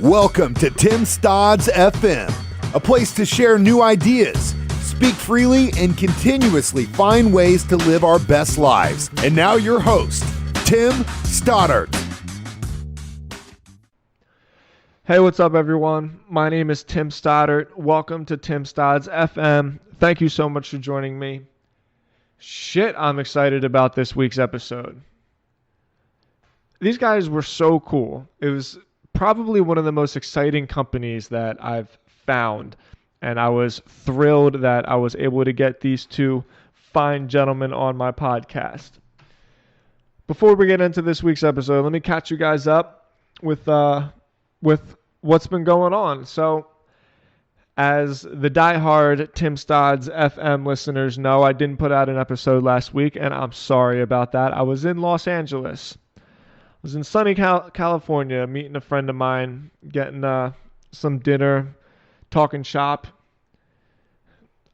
Welcome to Tim Stodd's FM, a place to share new ideas, speak freely, and continuously find ways to live our best lives. And now your host, Tim Stoddard. Hey, what's up, everyone? My name is Tim Stoddard. Welcome to Tim Stodd's FM. Thank you so much for joining me. Shit, I'm excited about this week's episode. These guys were so cool. It was probably one of the most exciting companies that I've found, and I was thrilled that I was able to get these two fine gentlemen on my podcast. Before we get into this week's episode, let me catch you guys up with what's been going on. So, as the diehard Tim Stodd's FM listeners know, I didn't put out an episode last week, and I'm sorry about that. I was in Los Angeles. I was in sunny California meeting a friend of mine, getting some dinner, talking shop.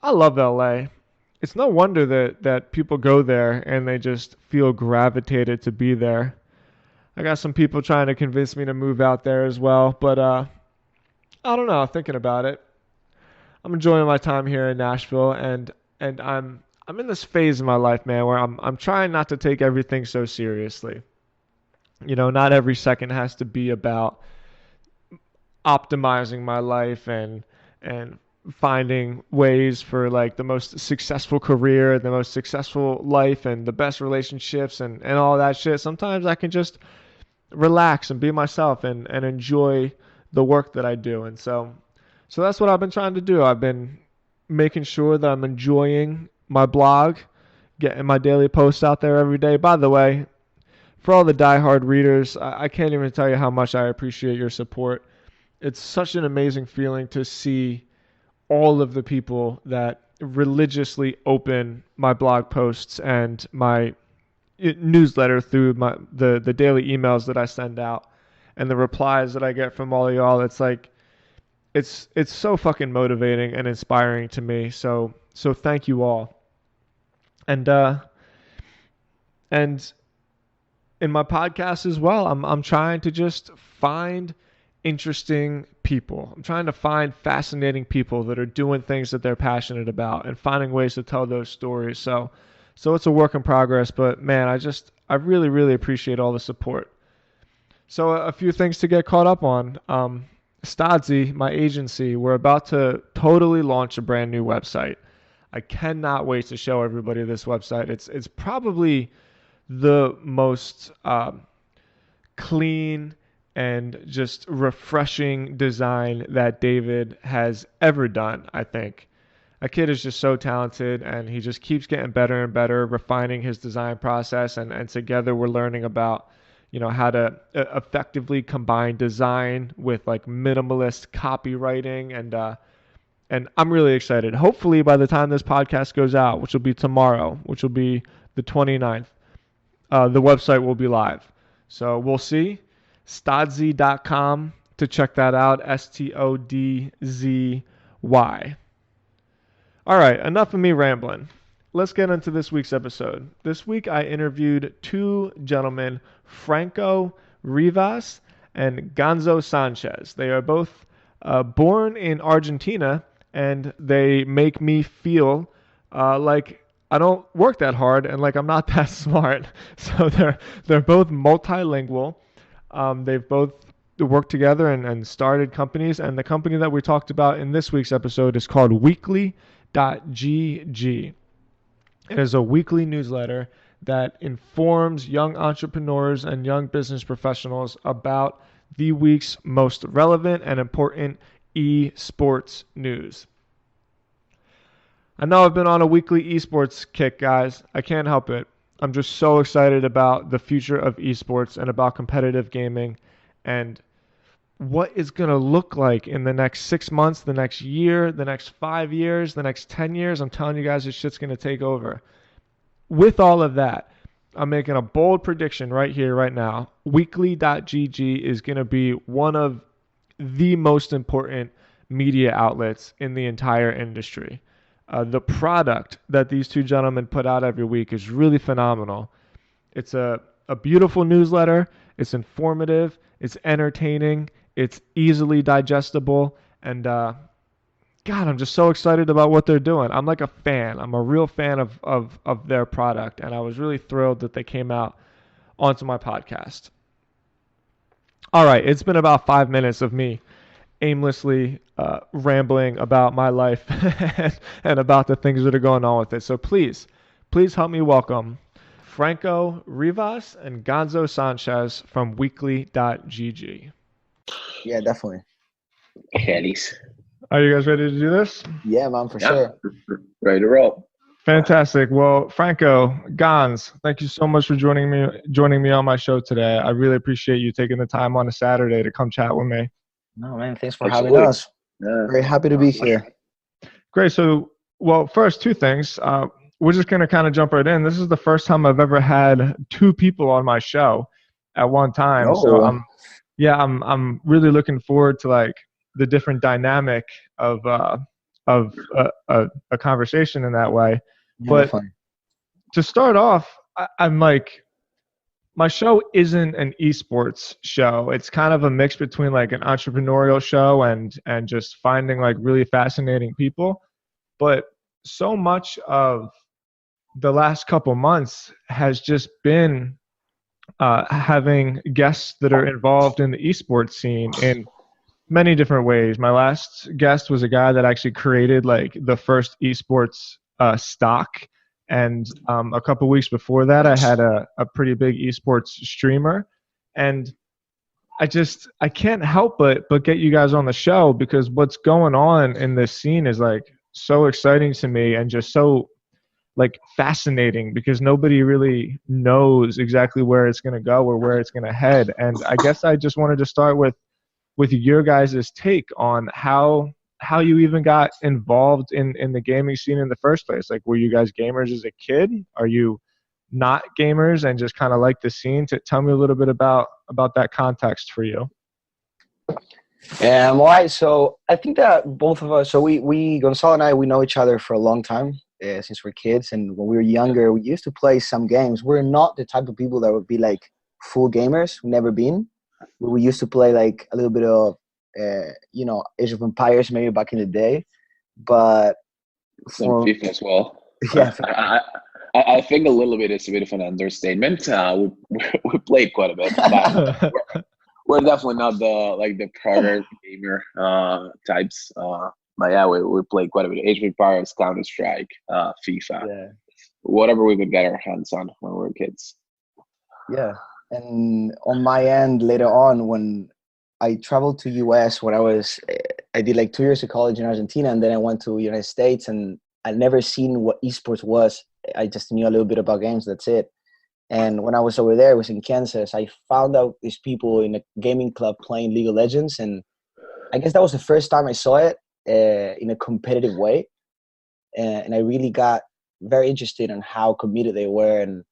I love LA. It's no wonder that people go there and they just feel gravitated to be there. I got some people trying to convince me to move out there as well, but I don't know, thinking about it. I'm enjoying my time here in Nashville, and I'm in this phase of my life, man, where I'm trying not to take everything so seriously. You know, not every second has to be about optimizing my life and finding ways for like the most successful career, the most successful life, and the best relationships and all that shit. Sometimes I can just relax and be myself and enjoy the work that I do. And so that's what I've been trying to do. I've been making sure that I'm enjoying my blog, getting my daily posts out there every day. By the way, for all the diehard readers, I can't even tell you how much I appreciate your support. It's such an amazing feeling to see all of the people that religiously open my blog posts and my newsletter through the daily emails that I send out and the replies that I get from all of y'all. It's like, it's so fucking motivating and inspiring to me. So thank you all. And in my podcast as well, I'm trying to just find interesting people. I'm trying to find fascinating people that are doing things that they're passionate about and finding ways to tell those stories. So it's a work in progress, but man, I really, really appreciate all the support. So a few things to get caught up on. Stodzy, my agency, we're about to totally launch a brand new website. I cannot wait to show everybody this website. It's probably the most clean and just refreshing design that David has ever done, I think. A kid is just so talented, and he just keeps getting better and better, refining his design process, and together we're learning about, you know, how to effectively combine design with like minimalist copywriting, and I'm really excited. Hopefully by the time this podcast goes out, which will be tomorrow, which will be the 29th, the website will be live. So we'll see. Stodzy.com to check that out. STODZY. All right, enough of me rambling. Let's get into this week's episode. This week I interviewed two gentlemen, Franco Rivas and Gonzalo Sanchez. They are both born in Argentina, and they make me feel like I don't work that hard and like I'm not that smart. So they're both multilingual. They've both worked together and started companies. And the company that we talked about in this week's episode is called Weekly.gg. It is a weekly newsletter that informs young entrepreneurs and young business professionals about the week's most relevant and important esports news. I know I've been on a weekly esports kick, guys. I can't help it. I'm just so excited about the future of esports and about competitive gaming and what it's going to look like in the next 6 months, the next year, the next 5 years, the next 10 years. I'm telling you guys, this shit's going to take over. With all of that, I'm making a bold prediction right here, right now. Weekly.gg is going to be one of the most important media outlets in the entire industry. The product that these two gentlemen put out every week is really phenomenal. It's a beautiful newsletter. It's informative. It's entertaining. It's easily digestible, and God, I'm just so excited about what they're doing. I'm like a fan. I'm a real fan of their product, and I was really thrilled that they came out onto my podcast. All right, it's been about 5 minutes of me aimlessly rambling about my life and about the things that are going on with it. So please help me welcome Franco Rivas and Gonzalo Sanchez from weekly.gg. Yeah, definitely. Hellies. Are you guys ready to do this? Yeah, man, for sure. Ready to roll. Fantastic. Well, Franco, Gonz, thank you so much for joining me on my show today. I really appreciate you taking the time on a Saturday to come chat with me. No, man, thanks for Absolutely. having us. Very happy to be here. Great. So, well, first, two things. We're just going to kind of jump right in. This is the first time I've ever had two people on my show at one time. Oh. So I'm really looking forward to like the different dynamic of a conversation in that way. Yeah, But definitely. to start off, I'm like, my show isn't an esports show. It's kind of a mix between like an entrepreneurial show and just finding like really fascinating people. But so much of the last couple months has just been having guests that are involved in the esports scene in many different ways. My last guest was a guy that actually created like the first esports stock. And a couple weeks before that, I had a pretty big esports streamer. And I can't help but get you guys on the show, because what's going on in this scene is like so exciting to me and just so like fascinating, because nobody really knows exactly where it's going to go or where it's going to head. And I guess I just wanted to start with your guys' take on how you even got involved in the gaming scene in the first place. Like, were you guys gamers as a kid? Are you not gamers and just kind of like the scene? Tell me a little bit about that context for you. All right, so I think that both of us, so we Gonzalo and I, we know each other for a long time, since we're kids. And when we were younger, we used to play some games. We're not the type of people that would be like full gamers. We've never been. We used to play like a little bit of, Age of Empires maybe back in the day. But Some FIFA as well. Yeah. I think a little bit is a bit of an understatement. We played quite a bit. But we're definitely not the prior gamer types. But yeah, we played quite a bit. Age of Empires, Counter-Strike, FIFA, Yeah. whatever we could get our hands on when we were kids. Yeah. And on my end, later on, when I traveled to US, when I did like 2 years of college in Argentina, and then I went to United States, and I'd never seen what esports was. I just knew a little bit about games. That's it. And when I was over there, I was in Kansas. I found out these people in a gaming club playing League of Legends, and I guess that was the first time I saw it in a competitive way. And I really got very interested in how committed they were, and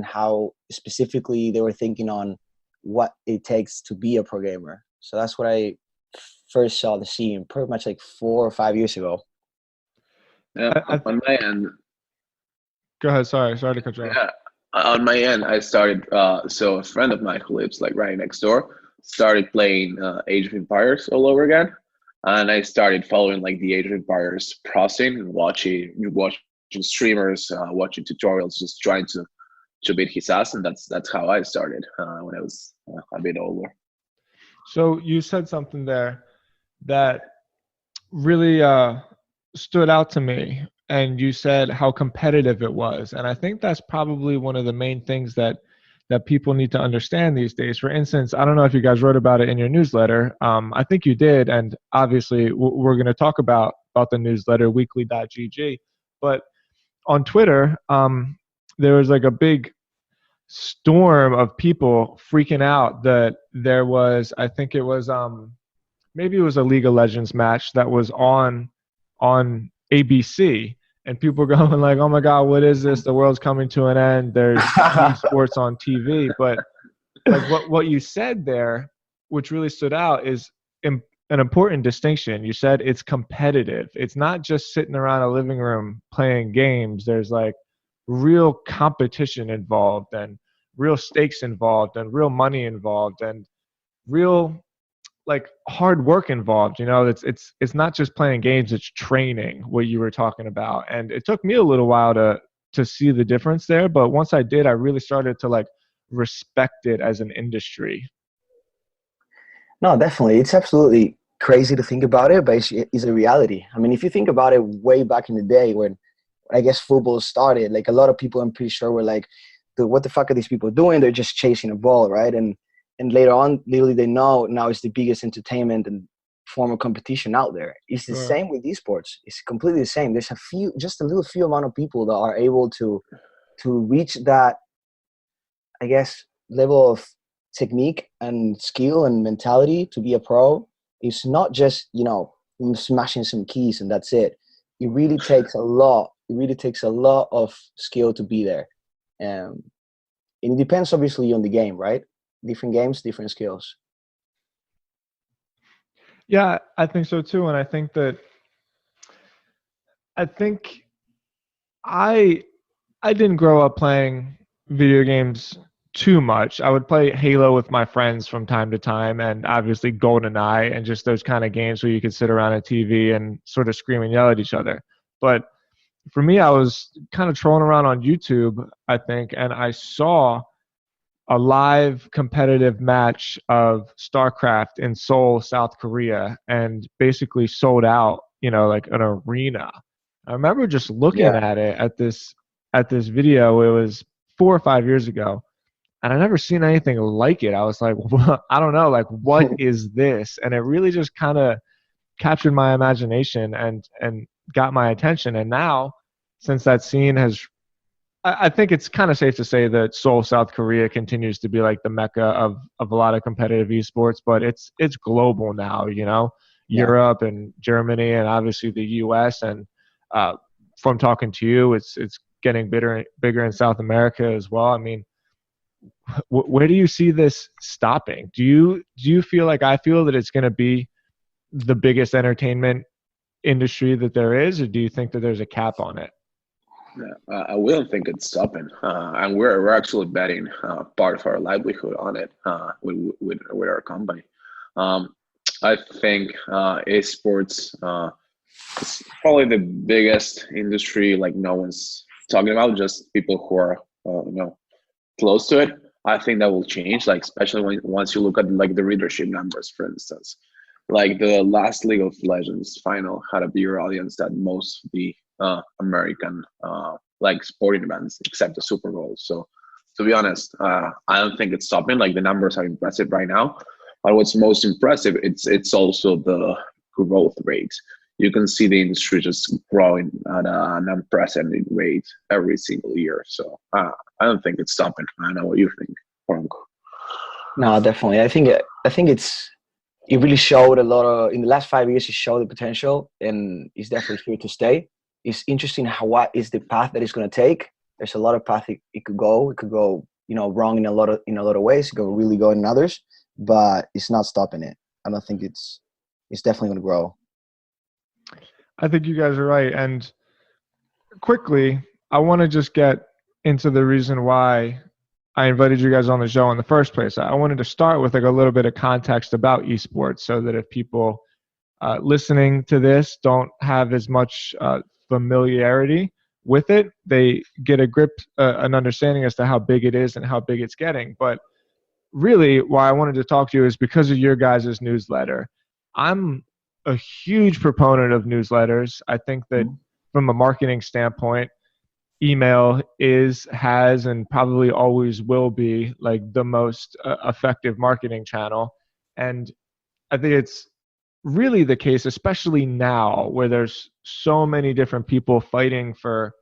how specifically they were thinking on what it takes to be a pro gamer. So that's what I first saw the scene pretty much like 4 or 5 years ago. Yeah, on my end. Go ahead. Sorry to cut you off. Yeah, on my end, I started. So a friend of mine who lives like right next door started playing Age of Empires all over again, and I started following like the Age of Empires pro scene and watching streamers, watching tutorials, just trying to beat his ass, and that's how I started when I was a bit older. So you said something there that really stood out to me, and you said how competitive it was. And I think that's probably one of the main things that people need to understand these days. For instance, I don't know if you guys wrote about it in your newsletter. I think you did, and obviously we're going to talk about the newsletter, weekly.gg. But on Twitter, there was like a big storm of people freaking out that there was, I think it was maybe it was a League of Legends match that was on ABC, and people were going like, oh my God, what is this? The world's coming to an end. There's sports on TV. But like what you said there, which really stood out, is an important distinction. You said it's competitive. It's not just sitting around a living room playing games. There's like real competition involved, and real stakes involved, and real money involved, and real like hard work involved. You know, it's not just playing games, it's training, what you were talking about. And it took me a little while to see the difference there, but once I did, I really started to like respect it as an industry. No, definitely. It's absolutely crazy to think about it, but it's a reality. I mean, if you think about it way back in the day when I guess football started, like a lot of people I'm pretty sure were like, "Dude, what the fuck are these people doing? They're just chasing a ball," right? And later on, literally they know now it's the biggest entertainment and form of competition out there. It's the Sure. same with esports. It's completely the same. There's just a little few amount of people that are able to reach that, I guess, level of technique and skill and mentality to be a pro. It's not just, smashing some keys and that's it. It really takes a lot. It really takes a lot of skill to be there. And it depends obviously on the game, right? Different games, different skills. Yeah, I think so too. And I think I didn't grow up playing video games too much. I would play Halo with my friends from time to time, and obviously GoldenEye, and just those kind of games where you could sit around a TV and sort of scream and yell at each other. But for me, I was kind of trolling around on YouTube, I think, and I saw a live competitive match of StarCraft in Seoul, South Korea, and basically sold out, like an arena. I remember just looking Yeah. at it at this video. It was 4 or 5 years ago, and I never seen anything like it. I was like, I don't know, like what is this? And it really just kind of captured my imagination and got my attention. And now, since that scene has, I think it's kind of safe to say that Seoul, South Korea continues to be like the mecca of a lot of competitive esports, but it's global now, Yeah. Europe and Germany and obviously the US. And uh, from talking to you, it's getting bigger in South America as well. I mean, where do you see this stopping? Do you feel like I feel that it's going to be the biggest entertainment industry that there is, or do you think that there's a cap on it? Yeah, I wouldn't think it's stopping, and we're actually betting part of our livelihood on it with our company. Um, I think esports is probably the biggest industry like no one's talking about. Just people who are close to it. I think that will change, like especially once you look at like the readership numbers, for instance. Like the last League of Legends final had a bigger audience than most of the American like sporting events, except the Super Bowl. So to be honest, I don't think it's stopping. Like the numbers are impressive right now, but what's most impressive, it's also the growth rate. You can see the industry just growing at an unprecedented rate every single year. So I don't think it's stopping. I don't know what you think, Franco. No, definitely. I think it really showed a lot of in the last 5 years. It showed the potential, and it's definitely here to stay. It's interesting what is the path that it's going to take. There's a lot of path it could go. It could go, wrong in a lot of ways. It could really go in others, but it's not stopping it. I don't think it's definitely going to grow. I think you guys are right. And quickly, I want to just get into the reason why I invited you guys on the show in the first place. I wanted to start with like a little bit of context about esports, so that if people listening to this don't have as much familiarity with it, they get a grip, an understanding as to how big it is and how big it's getting. But really, why I wanted to talk to you is because of your guys' newsletter. I'm a huge proponent of newsletters. I think that from a marketing standpoint, email has, and probably always will be like the most effective marketing channel. And I think it's really the case, especially now where there's so many different people fighting for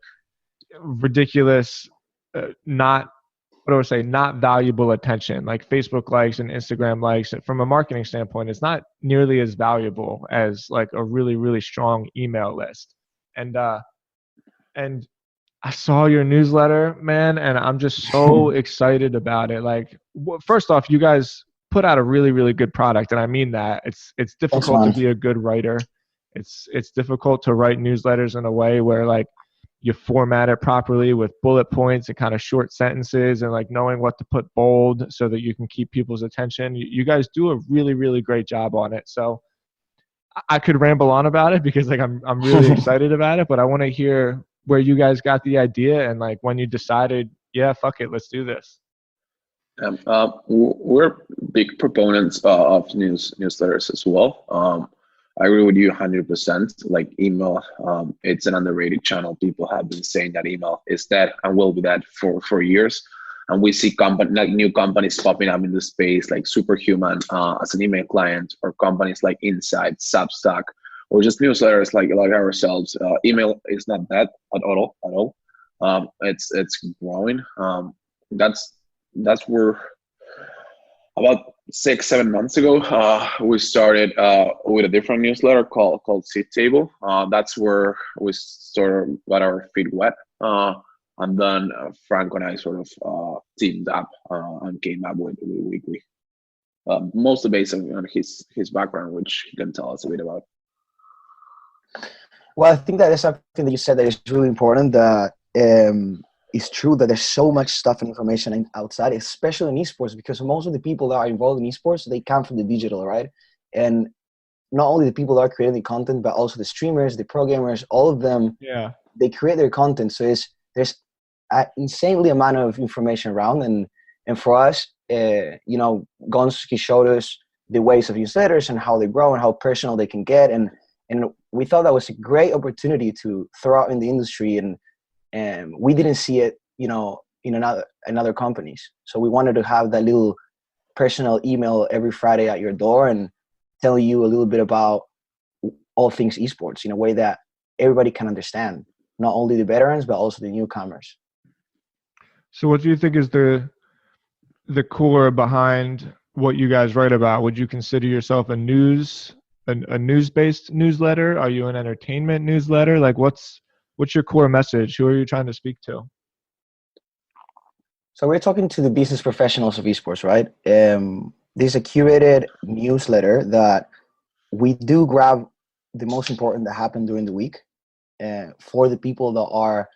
ridiculous, not what I would say, not valuable attention, like Facebook likes and Instagram likes. From a marketing standpoint, it's not nearly as valuable as like a really, really strong email list. And I saw your newsletter, man, and I'm just so excited about it. Like, first off, you guys put out a really, really good product, and I mean that. It's Thanks, difficult to man. be a good writer. It's difficult to write newsletters in a way where like you format it properly with bullet points and kind of short sentences, and like knowing what to put bold so that you can keep people's attention. You guys do a really, really great job on it. So I could ramble on about it because like I'm really excited about it, but I want to hear where you guys got the idea and like when you decided, yeah, fuck it, let's do this. We're big proponents of newsletters as well. I agree with you 100%. Like email, it's an underrated channel. People have been saying that email is dead and will be dead for years. And we see new companies popping up in the space, like Superhuman as an email client, or companies like Insight, Substack, or just newsletters like ourselves. Email is not dead at all. It's growing. That's where about 6-7 months ago we started with a different newsletter called Seat Table. That's where we sort of got our feet wet, and then Franco and I sort of teamed up and came up with weekly, mostly based on his background, which he can tell us a bit about. Well, I think that is something that you said that is really important. That it's true that there's so much stuff and information outside, especially in esports, because most of the people that are involved in esports, they come from the digital, right? And not only the people that are creating the content, but also the streamers, the pro gamers, all of them, they create their content. So there's an insanely amount of information around. And for us, Gonski showed us the ways of newsletters and how they grow and how personal they can get. And we thought that was a great opportunity to throw out in the industry, and we didn't see it, in other companies. So we wanted to have that little personal email every Friday at your door and telling you a little bit about all things esports in a way that everybody can understand, not only the veterans, but also the newcomers. So what do you think is the core behind what you guys write about? Would you consider yourself a news-based newsletter? Are you an entertainment newsletter? Like what's your core message? Who are you trying to speak to? So we're talking to the business professionals of esports, right? There's a curated newsletter that we do grab the most important that happened during the week. For the people that are,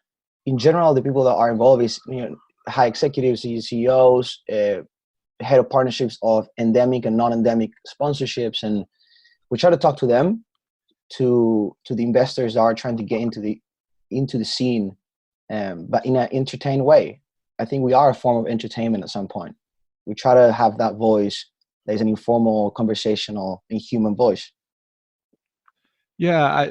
in general, the people that are involved is high executives, CEOs, head of partnerships of endemic and non-endemic sponsorships, and we try to talk to them, to the investors that are trying to get into the scene, but in an entertained way. I think we are a form of entertainment at some point. We try to have that voice that is an informal, conversational, and human voice. Yeah,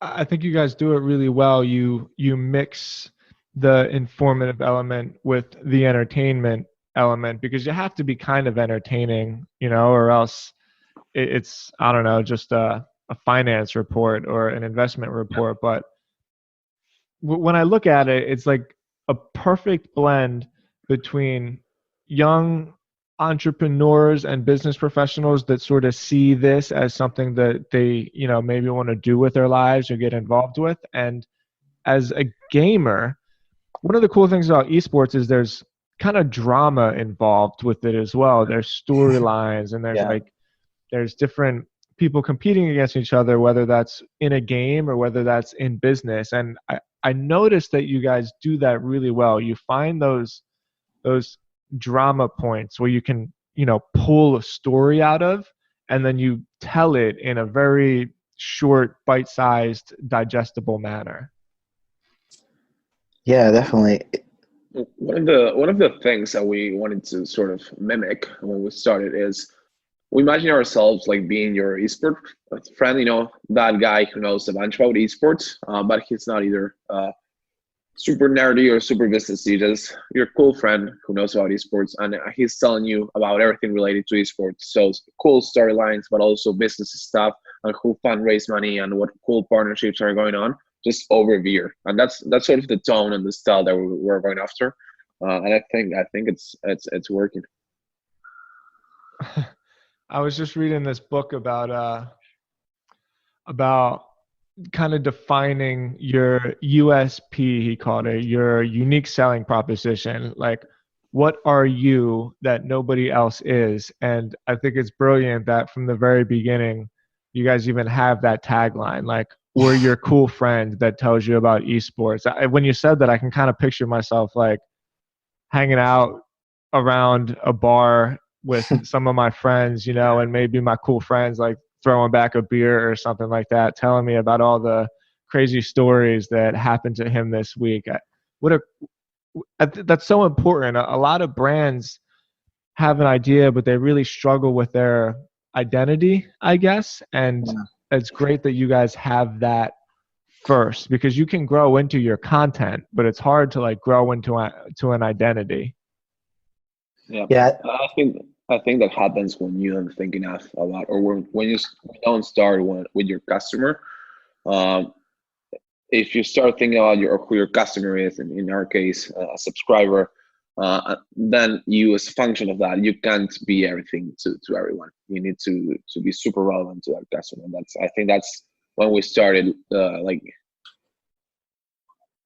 I think you guys do it really well. You mix the informative element with the entertainment element, because you have to be kind of entertaining, or else it's, I don't know, just a finance report or an investment report. But when I look at it, it's like a perfect blend between young entrepreneurs and business professionals that sort of see this as something that they, maybe want to do with their lives or get involved with. And as a gamer, one of the cool things about esports is there's kind of drama involved with it as well. There's storylines, and there's different people competing against each other, whether that's in a game or whether that's in business. And I noticed that you guys do that really well. You find those drama points where you can, pull a story out of, and then you tell it in a very short, bite-sized, digestible manner. Yeah, definitely. One of the things that we wanted to sort of mimic when we started is, we imagine ourselves like being your esport friend, that guy who knows a bunch about esports, but he's not either super nerdy or super businessy. Just your cool friend who knows about esports, and he's telling you about everything related to esports. So cool storylines, but also business stuff, and who fundraise money and what cool partnerships are going on. Just overview, and that's sort of the tone and the style that we're going after, and I think it's working. I was just reading this book about kind of defining your USP, he called it, your unique selling proposition. Like, what are you that nobody else is? And I think it's brilliant that from the very beginning, you guys even have that tagline, like, or your cool friend that tells you about esports. When you said that, I can kind of picture myself like hanging out around a bar with some of my friends, you know, and maybe my cool friends like throwing back a beer or something like that, telling me about all the crazy stories that happened to him this week. That's so important. A lot of brands have an idea, but they really struggle with their identity, I guess. And Yeah. it's great that you guys have that first, because you can grow into your content, but it's hard to like grow into an identity. Yeah, Yeah. I think that happens when you don't think enough about, or when you don't start with your customer. Um, if you start thinking about who your customer is, and in our case, a subscriber, then you, as a function of that, you can't be everything to everyone. You need to be super relevant to that customer. I think that's when we started like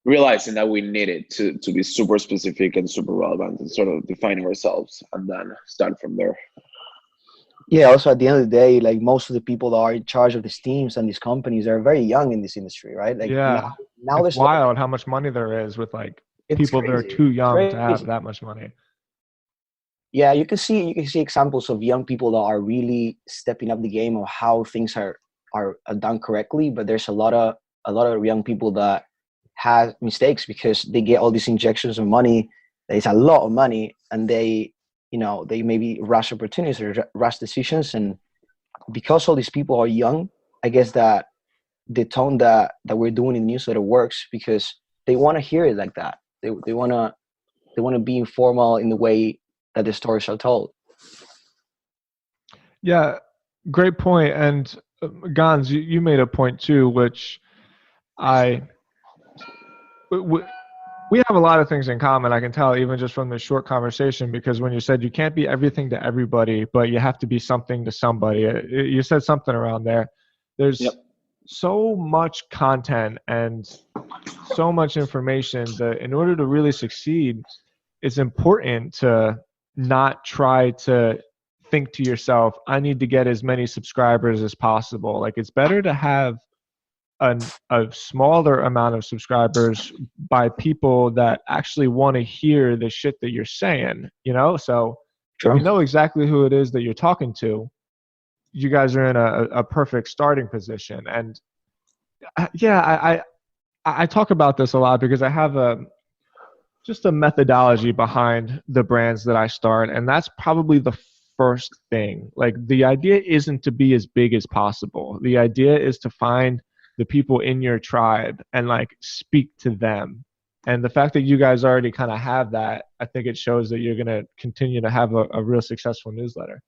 realizing that we needed to be super specific and super relevant and sort of define ourselves, and then start from there. Yeah, also at the end of the day, like most of the people that are in charge of these teams and these companies are very young in this industry, right? Like Yeah. now It's there's a lot wild how much money there is with like it's people that are crazy. too It's young to have crazy. that much money. Yeah, you can see examples of young people that are really stepping up the game of how things are done correctly, but there's a lot of young people that have mistakes because they get all these injections of money. It's a lot of money, and they maybe rush opportunities or rush decisions, and because all these people are young, I guess that the tone that we're doing in the newsletter works because they want to hear it like that. They want to be informal in the way that the stories are told. Yeah, great point. And Gans, you made a point too, which I w- we have a lot of things in common. I can tell even just from this short conversation, because when you said you can't be everything to everybody, but you have to be something to somebody, you said something around there. Yep. There's so much content and so much information that in order to really succeed, it's important to not try to think to yourself, I need to get as many subscribers as possible. Like it's better to have a smaller amount of subscribers by people that actually want to hear the shit that you're saying, you know? So if Sure. you know exactly who it is that you're talking to, you guys are in a perfect starting position. And yeah, I talk about this a lot because I have just a methodology behind the brands that I start. And that's probably the first thing. Like the idea isn't to be as big as possible. The idea is to find the people in your tribe and like speak to them. And the fact that you guys already kind of have that, I think it shows that you're going to continue to have a real successful newsletter.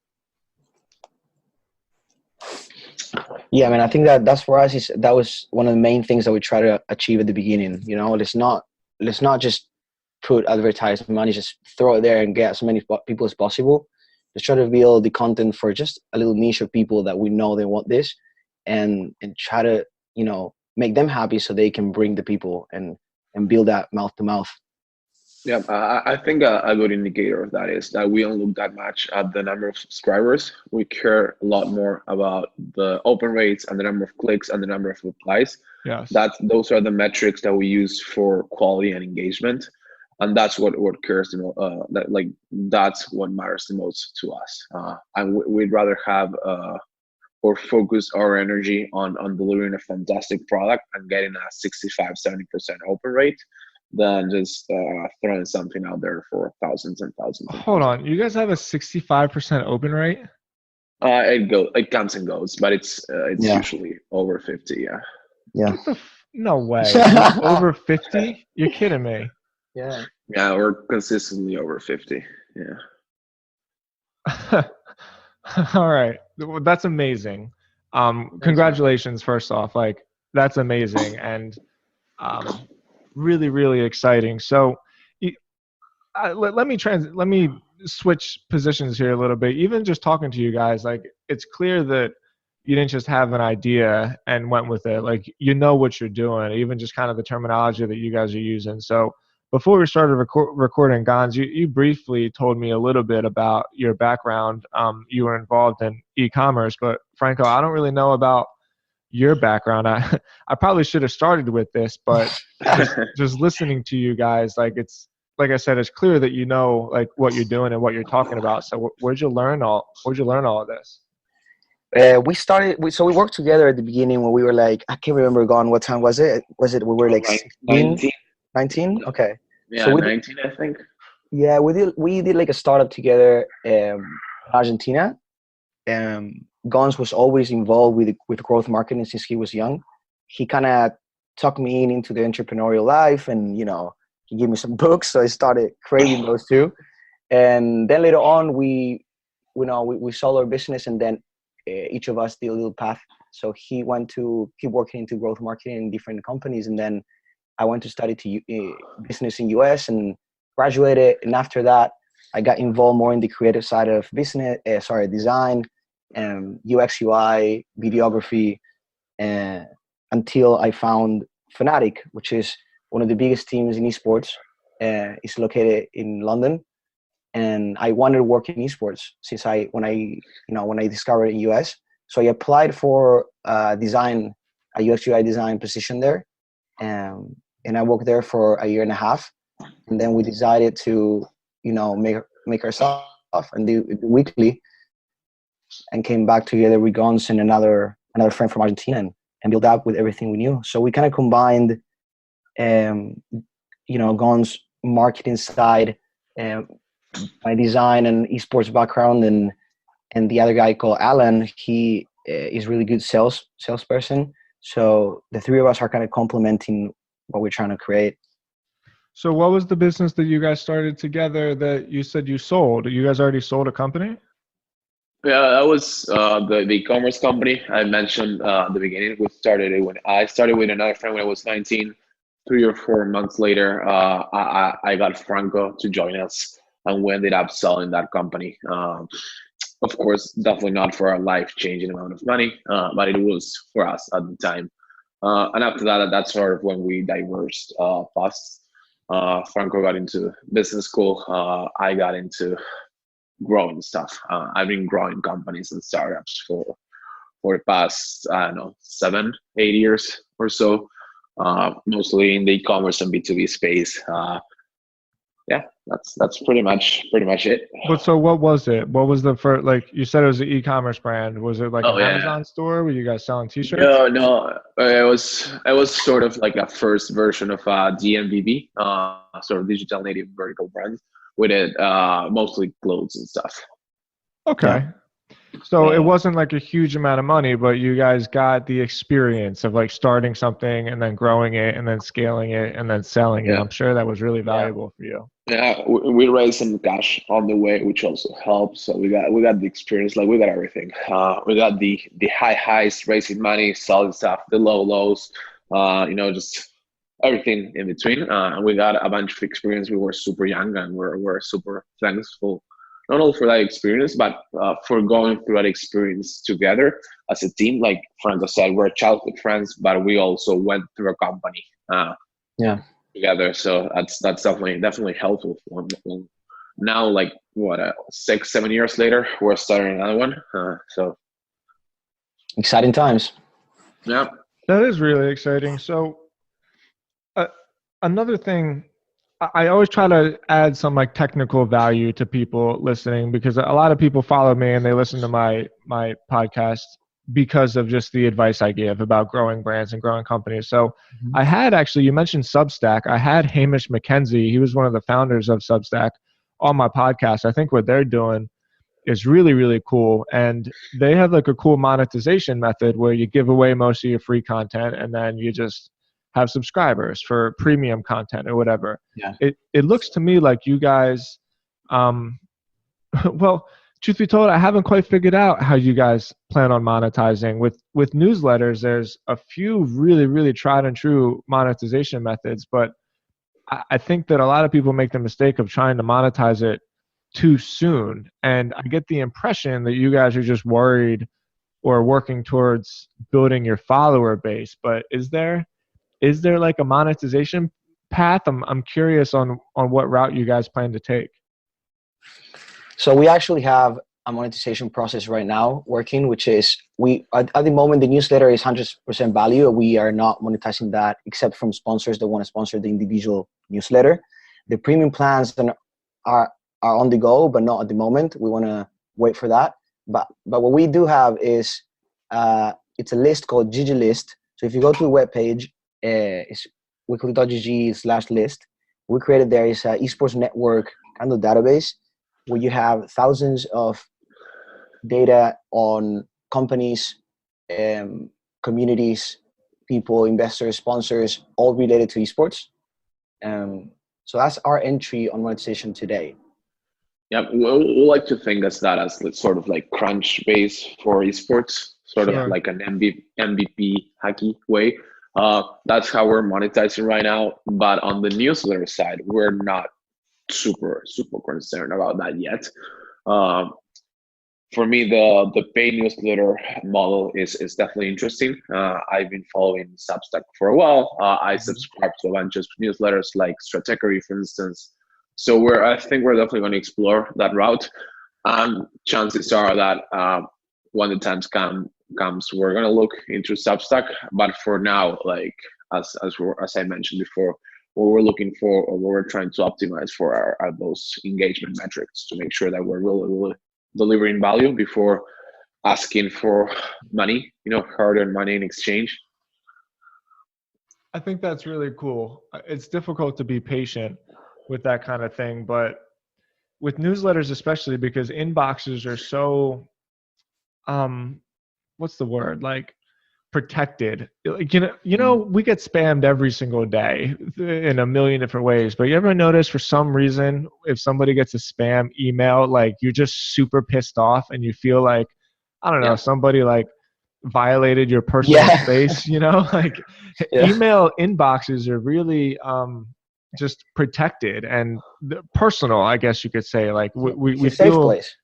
Yeah, I mean, I think that's for us that was one of the main things that we try to achieve at the beginning. You know, let's not just put advertising money, just throw it there and get as many people as possible. Let's try to build the content for just a little niche of people that we know they want this, and try to make them happy so they can bring the people and build that mouth to mouth. Yeah, I think a good indicator of that is that we don't look that much at the number of subscribers. We care a lot more about the open rates and the number of clicks and the number of replies. Yes. Those are the metrics that we use for quality and engagement, and that's what cares the most. That's what matters the most to us. And we'd rather have or focus our energy on delivering a fantastic product and getting a 65-70% open rate than just throwing something out there for thousands and thousands. Hold on, you guys have a 65% open rate? It comes and goes, but it's Yeah. usually over 50. Yeah. Yeah. No way. Over 50? You're kidding me. Yeah. Yeah, we're consistently over 50. Yeah. All right. Well, that's amazing. Congratulations, first off. Like, that's amazing and really, really exciting. So, let me switch positions here a little bit. Even just talking to you guys, like, it's clear that you didn't just have an idea and went with it. Like, you know what you're doing, even just kind of the terminology that you guys are using. So, before we started recording, Gons, you briefly told me a little bit about your background. You were involved in e-commerce, but Franco, I don't really know about your background. I probably should have started with this, but just listening to you guys, like like I said, it's clear that you know like what you're doing and what you're talking about. So where'd you learn all of this? We worked together at the beginning when we were like, I can't remember, Gone, what time was it? We were like 16, 19? Okay. Yeah, So 19, I think. Yeah, we did like a startup together in Argentina. Gons was always involved with growth marketing since he was young. He kind of tucked me into the entrepreneurial life, and he gave me some books, so I started craving those too. And then later on, we sold our business, and then each of us did a little path. So he went to keep working into growth marketing in different companies, and then I went to study business in US and graduated. And after that, I got involved more in the creative side of design, UX, UI, videography, until I found Fnatic, which is one of the biggest teams in esports. It's located in London, and I wanted to work in esports since when I discovered it in US. So I applied for a UX, UI design position there, and I worked there for a year and a half, and then we decided to make ourselves and do it weekly, and came back together with Gons and another friend from Argentina, and built up with everything we knew. So we kind of combined, Gons marketing side, my design and esports background, and the other guy called Alan. He is really good salesperson. So the three of us are kind of complementing what we're trying to create. So what was the business that you guys started together that you said you sold? You guys already sold a company? Yeah, that was the e-commerce company I mentioned at the beginning. We started it when I started with another friend when I was 19. 3 or 4 months later, I got Franco to join us, and we ended up selling that company. Of course, definitely not for a life-changing amount of money, but it was for us at the time. And after that, that's sort of when we diverged paths. Franco got into business school. I got into growing stuff. I've been growing companies and startups for the past, 7-8 years or so, mostly in the e-commerce and B2B space. That's pretty much it. But so what was it? What was the first, like you said it was an e-commerce brand. Was it like an Amazon store? Were you guys selling t-shirts? No. It was sort of like a first version of DNVB, sort of digital native vertical brand with it, mostly clothes and stuff. Okay. Yeah. So it wasn't like a huge amount of money, but you guys got the experience of like starting something and then growing it and then scaling it and then selling it. I'm sure that was really valuable for you. Yeah, we raised some cash on the way, which also helps. So we got the experience, like we got everything. We got the high highs, raising money, selling stuff, the low lows, just everything in between. And we got a bunch of experience. We were super young, and we're super thankful, not only for that experience, but for going through that experience together as a team. Like Franco said, we're childhood friends, but we also went through a company together. So that's definitely helpful. Now, like 6-7 years later, we're starting another one. So exciting times. Yeah, that is really exciting. So another thing, I always try to add some like technical value to people listening, because a lot of people follow me and they listen to my podcast because of just the advice I give about growing brands and growing companies. So I had you mentioned Substack. I had Hamish McKenzie. He was one of the founders of Substack on my podcast. I think what they're doing is really, really cool. And they have like a cool monetization method where you give away most of your free content and then you just have subscribers for premium content or whatever. Yeah. It looks to me like you guys, well, truth be told, I haven't quite figured out how you guys plan on monetizing. With newsletters, there's a few really, really tried and true monetization methods, but I think that a lot of people make the mistake of trying to monetize it too soon. And I get the impression that you guys are just worried or working towards building your follower base. But is there like a monetization path? I'm curious on what route you guys plan to take. So we actually have a monetization process right now working, which is at the moment the newsletter is 100% value. We are not monetizing that except from sponsors that want to sponsor the individual newsletter. The premium plans are on the go, but not at the moment. We want to wait for that. But what we do have is it's a list called GG List. So if you go to the webpage, it's weekly.gg/list. We created there is an esports network kind of database where you have thousands of data on companies, communities, people, investors, sponsors, all related to esports. So that's our entry on monetization today. Yeah, we like to think as that as sort of like crunch base for esports, sort of like an MVP hacky way. That's how we're monetizing right now. But on the newsletter side, we're not super concerned about that yet. For me, the paid newsletter model is definitely interesting. I've been following Substack for a while. I subscribe to a bunch of newsletters like Stratechery, for instance. So I think we're definitely going to explore that route. And chances are that when the time comes, we're going to look into Substack. But for now, like as I mentioned before, what we're looking for or what we're trying to optimize for are those engagement metrics to make sure that we're really delivering value before asking for money, hard-earned money in exchange. I think that's really cool. It's difficult to be patient with that kind of thing, but with newsletters especially, because inboxes are so what's the word, like protected. Like, we get spammed every single day in a million different ways, but you ever notice for some reason if somebody gets a spam email, like you're just super pissed off and you feel like, I don't know, somebody like violated your personal space, like email inboxes are really just protected and personal, I guess you could say. Like we it's a safe feel place.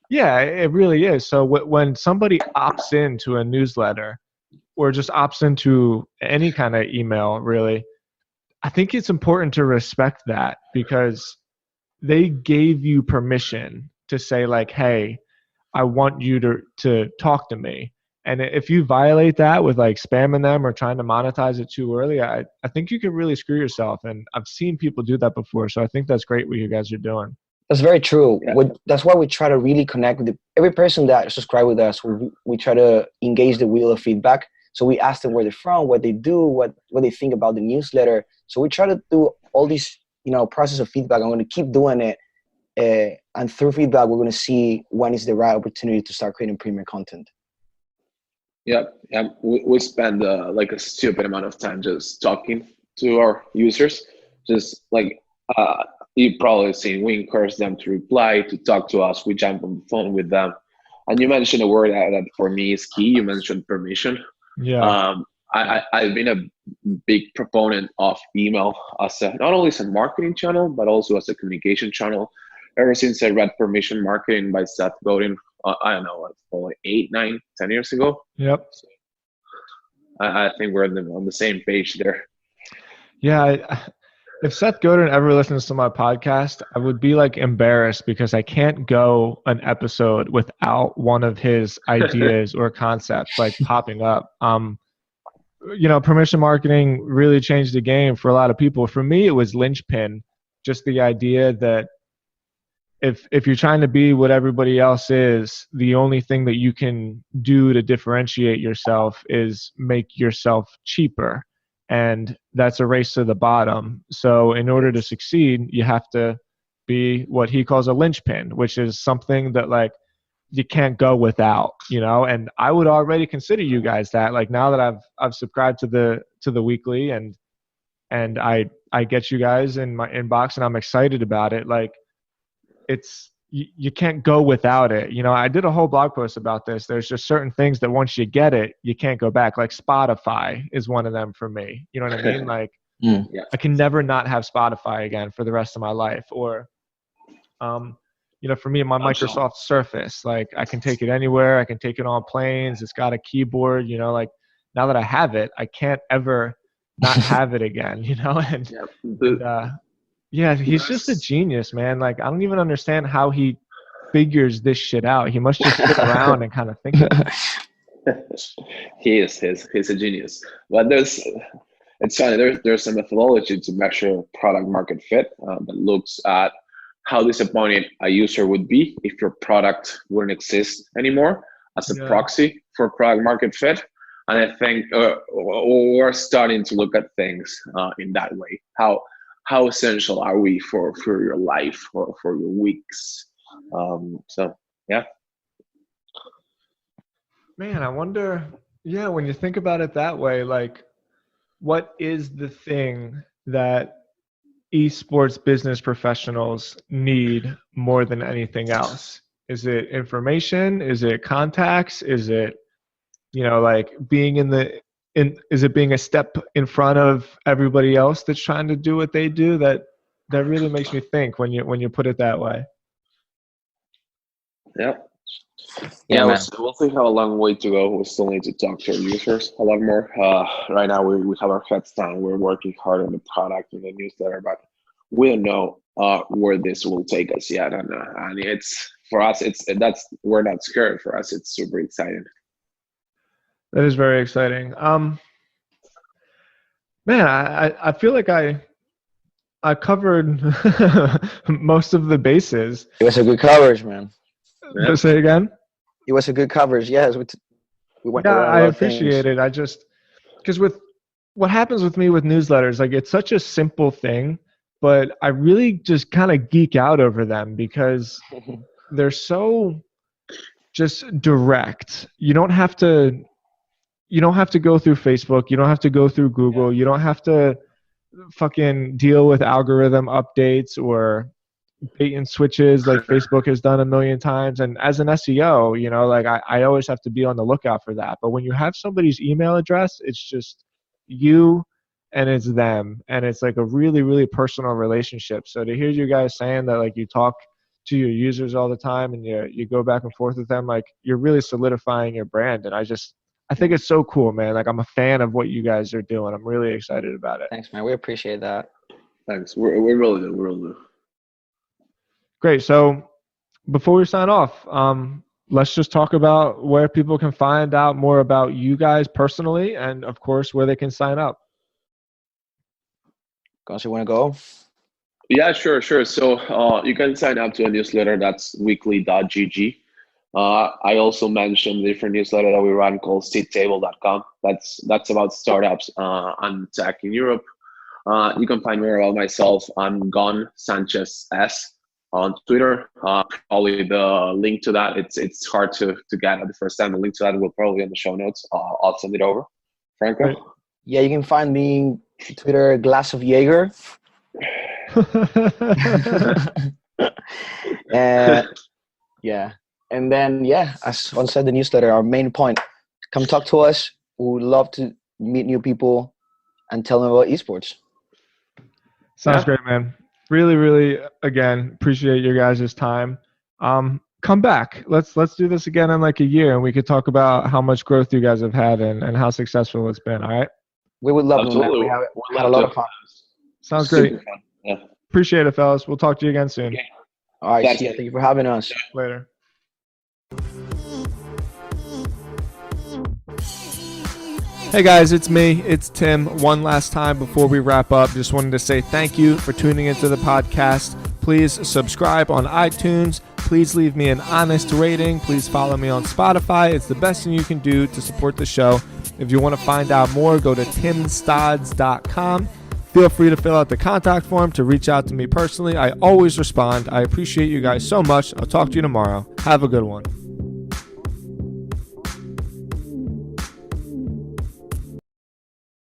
Yeah, it really is. So when somebody opts into a newsletter or just opts into any kind of email, really, I think it's important to respect that because they gave you permission to say like, hey, I want you to talk to me. And if you violate that with like spamming them or trying to monetize it too early, I think you can really screw yourself. And I've seen people do that before. So I think that's great what you guys are doing. That's very true. Yeah. That's why we try to really connect with every person that subscribes with us. We try to engage the wheel of feedback. So we ask them where they're from, what they do, what they think about the newsletter. So we try to do all these, process of feedback. I'm going to keep doing it. And through feedback, we're going to see when is the right opportunity to start creating premium content. Yeah. We spend like a stupid amount of time just talking to our users. Just like you've probably seen, we encourage them to reply, to talk to us. We jump on the phone with them. And you mentioned a word that for me is key. You mentioned permission. Yeah. I've been a big proponent of email as not only as a marketing channel, but also as a communication channel. Ever since I read Permission Marketing by Seth Godin, I don't know, like 8, 9, 10 years ago. Yep. So I think we're on the same page there. Yeah. If Seth Godin ever listens to my podcast, I would be like embarrassed because I can't go an episode without one of his ideas or concepts like popping up. Permission marketing really changed the game for a lot of people. For me, it was linchpin, just the idea that if you're trying to be what everybody else is, the only thing that you can do to differentiate yourself is make yourself cheaper. And that's a race to the bottom. So in order to succeed, you have to be what he calls a linchpin, which is something that like you can't go without, and I would already consider you guys that. Like now that I've subscribed to the weekly and I get you guys in my inbox and I'm excited about it. Like you can't go without it. I did a whole blog post about this. There's just certain things that once you get it, you can't go back. Like Spotify is one of them for me. You know what I mean? Like I can never not have Spotify again for the rest of my life. Or, for me, my Microsoft Surface, like I can take it anywhere. I can take it on planes. It's got a keyboard, like now that I have it, I can't ever not have it again, and he's just a genius, man. Like I don't even understand how he figures this shit out. He must just sit around and kind of think of it. He's a genius. But it's funny. There's a methodology to measure product market fit that looks at how disappointed a user would be if your product wouldn't exist anymore as a proxy for product market fit. And I think we're starting to look at things in that way. How essential are we for your life or for your weeks? So yeah. Man, I wonder, when you think about it that way, like, what is the thing that esports business professionals need more than anything else? Is it information? Is it contacts? Is it, like being is it being a step in front of everybody else that's trying to do what they do? That really makes me think when you put it that way. Yeah. Yeah, we'll still have a long way to go. We still need to talk to our users a lot more. Right now, we have our heads down. We're working hard on the product and the newsletter, but we don't know where this will take us yet. And it's for us. We're not scared. For us, it's super exciting. That is very exciting. Man, I feel like I covered most of the bases. It was a good coverage, man. Yeah. Say again. It was a good coverage. Yes, we went. Yeah, I appreciate it. Because with what happens with me with newsletters, like, it's such a simple thing, but I really just kind of geek out over them because they're so just direct. You don't have to go through Facebook. You don't have to go through Google. You don't have to fucking deal with algorithm updates or bait and switches like Facebook has done a million times. And as an SEO, like, I always have to be on the lookout for that. But when you have somebody's email address, it's just you and it's them. And it's like a really, really personal relationship. So to hear you guys saying that, like, you talk to your users all the time and you go back and forth with them, like, you're really solidifying your brand. And I think it's so cool, man. Like, I'm a fan of what you guys are doing. I'm really excited about it. Thanks, man. We appreciate that. Thanks. We're really good. We're really good. Great. So before we sign off, let's just talk about where people can find out more about you guys personally and, of course, where they can sign up. Gonzalo, you want to go? Yeah, sure. So you can sign up to a newsletter that's weekly.gg. I also mentioned a different newsletter that we run called seedtable.com. That's about startups and tech in Europe. You can find more about myself. I'm Gon Sanchez S on Twitter. Probably the link to that, it's hard to get at the first time. The link to that will probably be in the show notes. I'll send it over. Franco? Right. Yeah, you can find me on Twitter, Glass of Jaeger. Yeah. And then, as Juan said, the newsletter, our main point, come talk to us. We would love to meet new people and tell them about esports. Sounds great, man. Really, really, again, appreciate your guys' time. Come back. Let's do this again in like a year, and we could talk about how much growth you guys have had and how successful it's been. All right? We would love to. We had a lot of fun. Sounds great. Yeah. Appreciate it, fellas. We'll talk to you again soon. Okay. All right. Thank you for having us. Later. Hey guys, it's me. It's Tim. One last time before we wrap up, just wanted to say thank you for tuning into the podcast. Please subscribe on iTunes. Please leave me an honest rating. Please follow me on Spotify. It's the best thing you can do to support the show. If you want to find out more, go to timstods.com. Feel free to fill out the contact form to reach out to me personally. I always respond. I appreciate you guys so much. I'll talk to you tomorrow. Have a good one.